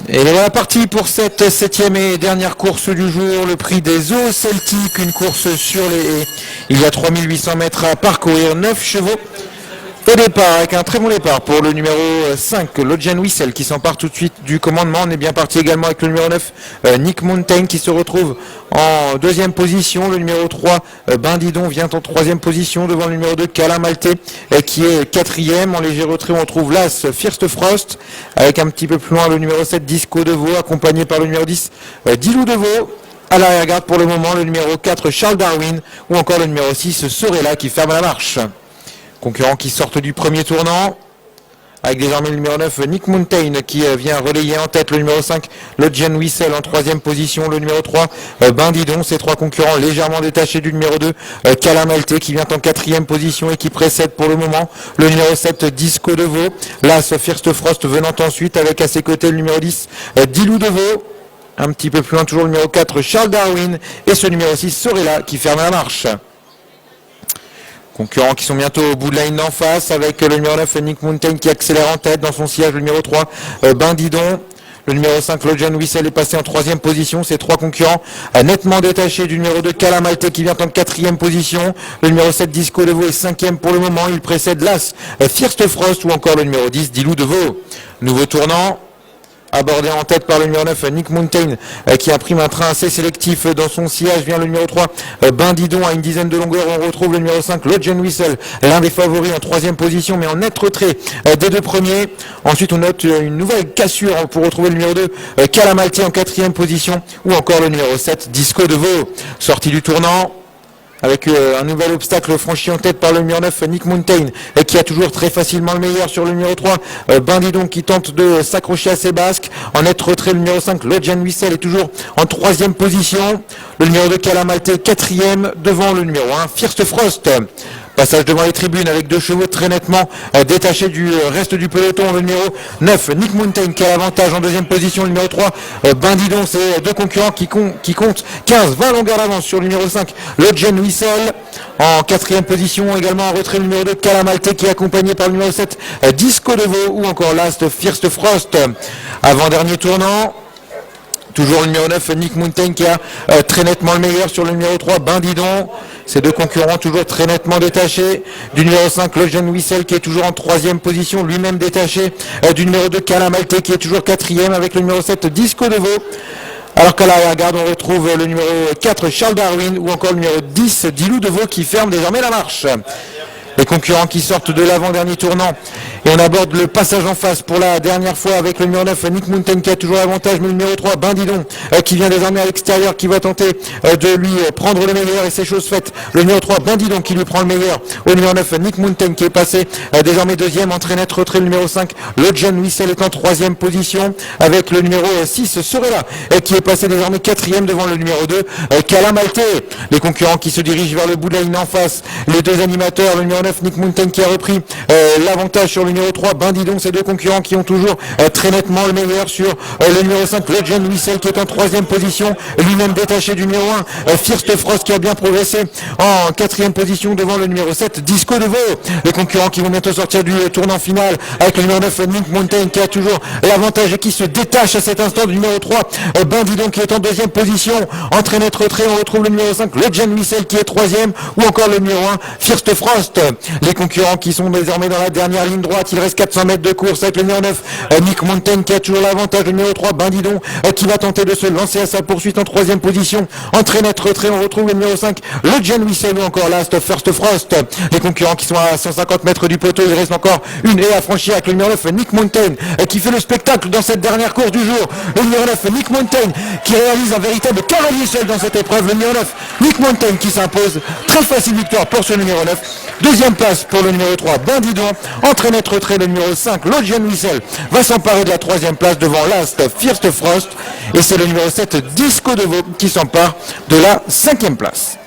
Et voilà parti pour cette septième et dernière course du jour, le prix des eaux celtiques, une course sur les haies. Il y a 3800 mètres à parcourir, 9 chevaux au départ, avec un très bon départ pour le numéro 5, Lodjan Wissel, qui s'empare tout de suite du commandement. On est bien parti également avec le numéro 9, Nick Mountain, qui se retrouve en deuxième position. Le numéro 3, Bindidon, vient en troisième position devant le numéro 2, Calamalté, qui est quatrième. En léger retrait, on retrouve l'As, First Frost, avec un petit peu plus loin le numéro 7, Disco de Vaux, accompagné par le numéro 10, Dilou de Vaux. À l'arrière-garde pour le moment, le numéro 4, Charles Darwin, ou encore le numéro 6, Sorella, qui ferme la marche. Concurrents qui sortent du premier tournant, avec désormais le numéro 9, Nick Mountain, qui vient relayer en tête le numéro 5, Lodjan Wissel en troisième position, le numéro 3, Bindidon, ces trois concurrents légèrement détachés du numéro 2, Calamalté, qui vient en quatrième position et qui précède pour le moment le numéro 7, Disco de Vaux, l'As First Frost venant ensuite avec à ses côtés le numéro 10, Dilou de Vaux, un petit peu plus loin toujours le numéro 4, Charles Darwin, et ce numéro 6, Sorella, qui ferme la marche. Concurrents qui sont bientôt au bout de la ligne d'en face, avec le numéro 9, Nick Mountain, qui accélère en tête dans son sillage, le numéro 3, Bindidon. Le numéro 5, Lodjan Wissel, est passé en troisième position. Ces trois concurrents nettement détachés du numéro 2, Calamalté, qui vient en quatrième position. Le numéro 7, Disco de Vaux, est cinquième pour le moment. Il précède l'As, First Frost, ou encore le numéro 10, Dilou de Vaux. Nouveau tournant, abordé en tête par le numéro 9, Nick Mountain, qui imprime un train assez sélectif dans son sillage. Vient le numéro 3, Bindidon, à une dizaine de longueurs. On retrouve le numéro 5, Lodjan Wissel, l'un des favoris en troisième position, mais en net retrait des deux premiers. Ensuite, on note une nouvelle cassure pour retrouver le numéro 2, Calamalté, en quatrième position, ou encore le numéro 7, Disco de Vaux. Sortie du tournant, avec un nouvel obstacle franchi en tête par le numéro 9, Nick Mountain, qui a toujours très facilement le meilleur sur le numéro 3, Bindidon, qui tente de s'accrocher à ses basques. En net retrait, le numéro 5, Lodjan Wissel, est toujours en troisième position. Le numéro 2, Calamalté, quatrième, devant le numéro 1, First Frost. Passage devant les tribunes avec deux chevaux très nettement détachés du reste du peloton. Le numéro 9, Nick Mountain, qui a l'avantage en deuxième position. Le numéro 3, Bindidon, c'est deux concurrents qui comptent 15-20 longueurs d'avance sur le numéro 5, Lodjan Wissel. En quatrième position, également en retrait, le numéro 2, Calamalté, qui est accompagné par le numéro 7, Disco de Vaux, ou encore l'Ast, First Frost. Avant-dernier tournant, toujours le numéro 9, Nick Mountain, qui a très nettement le meilleur sur le numéro 3, Bindidon. Ces deux concurrents toujours très nettement détachés du numéro 5, Lodjan Wissel, qui est toujours en troisième position, lui-même détaché du numéro 2, Calamalté, qui est toujours quatrième, avec le numéro 7, Disco de Vaux. Alors qu'à l'arrière-garde, on retrouve le numéro 4, Charles Darwin, ou encore le numéro 10, Dilou de Vaux, qui ferme désormais la marche. Les concurrents qui sortent de l'avant-dernier tournant. Et on aborde le passage en face pour la dernière fois avec le numéro 9, Nick Mountain, qui a toujours l'avantage, mais le numéro 3, Bindidon, qui vient désormais à l'extérieur, qui va tenter de lui prendre le meilleur, et c'est chose faite. Le numéro 3, Bindidon, qui lui prend le meilleur au numéro 9, Nick Mountain, qui est passé désormais deuxième, entrée net retrait. Le numéro 5, Lodjan Wissel, est en troisième position, avec le numéro 6, Sorella, qui est passé désormais quatrième devant le numéro 2, Calamalté. Les concurrents qui se dirigent vers le bout de la ligne en face, les deux animateurs, le numéro 9, Nick Mountain, qui a repris l'avantage sur le numéro 3, Bindidon. Ces deux concurrents qui ont toujours très nettement le meilleur sur le numéro 5, Lodjan Wissel, qui est en troisième position, lui-même détaché du numéro 1, First Frost, qui a bien progressé en quatrième position devant le numéro 7, Disco de Vaux. Les concurrents qui vont bientôt sortir du tournant final, avec le numéro 9, Nick Mountain, qui a toujours l'avantage et qui se détache à cet instant du numéro 3, Bindidon, qui est en deuxième position. En très net retrait, on retrouve le numéro 5, Lodjan Wissel, qui est troisième, ou encore le numéro 1, First Frost. Les concurrents qui sont désormais dans la dernière ligne droite, il reste 400 mètres de course, avec le numéro 9, Nick Mountain, qui a toujours l'avantage, le numéro 3, Bindidon, qui va tenter de se lancer à sa poursuite en troisième position. En très net retrait, on retrouve le numéro 5, Lodjan Wissel, ou encore l'Ast, First Frost. Les concurrents qui sont à 150 mètres du poteau, il reste encore une haie à franchir, avec le numéro 9, Nick Mountain, qui fait le spectacle dans cette dernière course du jour. Le numéro 9, Nick Mountain, qui réalise un véritable cavalier seul dans cette épreuve. Le numéro 9, Nick Mountain, qui s'impose. Très facile victoire pour ce numéro 9. Deuxième place pour le numéro 3, Bindidon. En très net retrait, le numéro 5, Lodjan Wissel, va s'emparer de la troisième place devant l'Ast, First Frost. Et c'est le numéro 7, Disco de Vaux, qui s'empare de la cinquième place.